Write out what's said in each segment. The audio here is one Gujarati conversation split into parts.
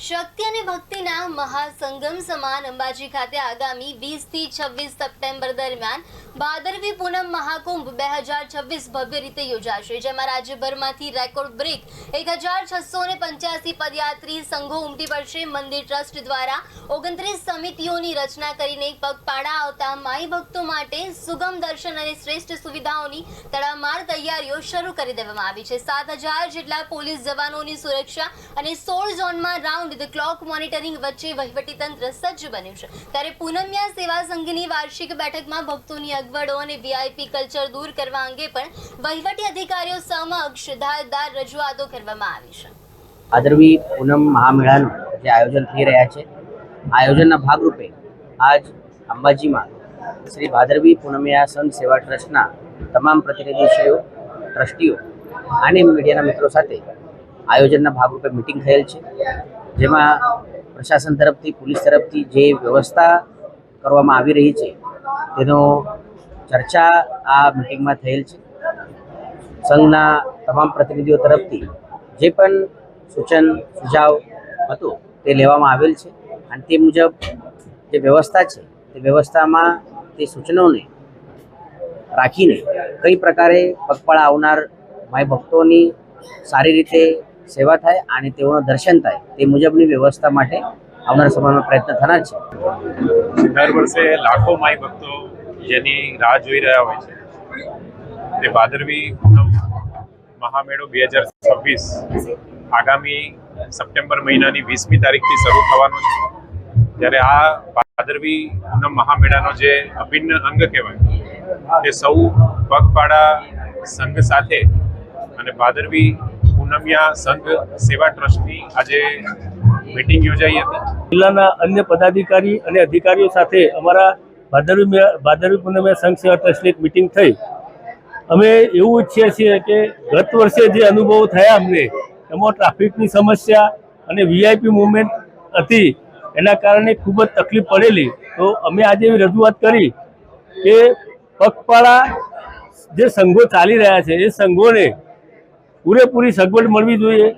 શક્તિ અને ભક્તિના મહાસંગમ સમાન અંબાજી ખાતે આગામી 20 થી 26 સપ્ટેમ્બર દરમિયાન ભાદરવી પૂનમ મહાકુંભ 2026 ભવ્ય રીતે યોજાશે, જેમાં રાજ્યભરમાંથી રેકોર્ડ બ્રેક 1685 પદયાત્રી સંઘો ઉમટી પડશે। મંદિર ટ્રસ્ટ દ્વારા 29 સમિતિઓની રચના કરીને પગપાળા આવતા માઈ ભક્તો માટે સુગમ દર્શન અને શ્રેષ્ઠ સુવિધાઓની તડામાર તૈયારીઓ શરૂ કરી દેવામાં આવી છે। 7000 જેટલા પોલીસ જવાનોની સુરક્ષા અને 16 ઝોનમાં રાઉન્ડ ધ ક્લોક મોનિટરિંગ વચ્ચે વહીવટીતંત્ર સજ્જ બન્યું છે। ત્યારે પૂનમિયા સેવા સંઘની વાર્ષિક બેઠકમાં ભક્તોની અગવડો અને વીઆઈપી કલ્ચર દૂર કરવા અંગે પણ વહીવટી અધિકારીઓ સમક્ષ ધારદાર રજૂઆતો કરવામાં આવી છે। ભાદરવી પૂનમ મહામેળાનું જે આયોજન થઈ રહ્યા છે, આયોજનના ભાગરૂપે આજ અંબાજીમાં શ્રી ભાદરવી પૂનમિયા સંઘ સેવા ટ્રસ્ટના તમામ પ્રતિનિધિશ્રીઓ, ટ્રસ્ટીઓ અને મીડિયાના મિત્રો સાથે આયોજનના ભાગરૂપે મિટિંગ થયેલ છે, જેમાં પ્રશાસન તરફથી, પોલીસ તરફથી જે વ્યવસ્થા કરવામાં આવી રહી છે તેનો ચર્ચા આ મિટિંગમાં થયેલ છે। સંઘના તમામ પ્રતિનિધિઓ તરફથી જે પણ સૂચન સુઝાવ હતું તે લેવામાં આવેલ છે અને તે મુજબ જે વ્યવસ્થા છે તે વ્યવસ્થામાં તે સૂચનોને રાખીને કઈ પ્રકારે પગપાળા આવનાર માય ભક્તોની સારી રીતે સેવા થાય અને તેઓનું દર્શન થાય તે મુજબની વ્યવસ્થા માટે આવનાર સમયમાં પ્રયત્ન થનાર છે। દર વર્ષે લાખો માઈ ભક્તો જેની રાહ જોઈ રહ્યા હોય છે તે ભાદરવી પૂનમ મહામેળો 2026 આગામી સપ્ટેમ્બર મહિનાની 20મી તારીખથી શરૂ થવાનો છે। ત્યારે આ ભાદરવી પૂનમ મહામેળાનો જે અભિન્ન અંગ કહેવાય તે સૌ પગપાળા સંઘ સાથે અને ભાદરવી પૂનમિયા સંઘ સેવા ટ્રસ્ટની આજે મીટિંગ યોજાઈ હતી। જિલ્લાના અન્ય પદાધિકારી અને અધિકારીઓ સાથે અમારા ભાદરવી પૂનમિયા સંઘ સેવા ટ્રસ્ટની એક મિટિંગ થઈ। અમે એવું ઈચ્છીએ છીએ કે ગત વર્ષે જે અનુભવો થયા અમને એમાં ટ્રાફિકની સમસ્યા અને વીઆઈપી મુવમેન્ટ હતી, એના કારણે ખૂબ જ તકલીફ પડેલી। તો અમે આજે એવી રજૂઆત કરી કે પગપાળા જે સંઘો ચાલી રહ્યા છે એ સંઘોને પૂરેપૂરી સગવડ મળવી જોઈએ,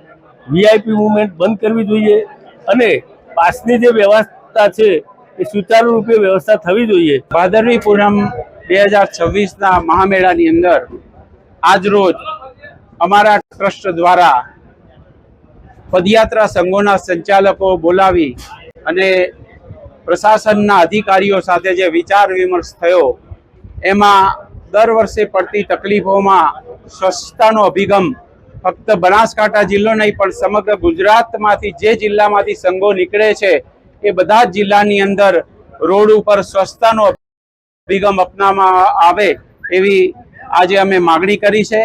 વીઆઈપી મુવમેન્ટ બંધ કરવી જોઈએ અને પાસની જે વ્યવસ્થા છે એ સુચારુ રૂપે વ્યવસ્થા થવી જોઈએ। ભાદરવી પૂનમ 2026ના મહામેળાની અંદર આજરોજ અમારા ટ્રસ્ટ દ્વારા પદયાત્રા સંઘોના સંચાલકો બોલાવી અને પ્રશાસનના અધિકારીઓ સાથે જે વિચાર વિમર્શ થયો એમાં દર વર્ષે પડતી તકલીફોમાં સ્વચ્છતાનો અભિગમ ફક્ત બનાસકાંઠા જિલ્લો નહીં પણ સમગ્ર ગુજરાતમાંથી જે જિલ્લામાંથી સંઘો નીકળે છે એ બધા જ જિલ્લાની અંદર રોડ ઉપર સ્વચ્છતાનો અભિગમ અપનાવવામાં આવે એવી આજે અમે માગણી કરી છે।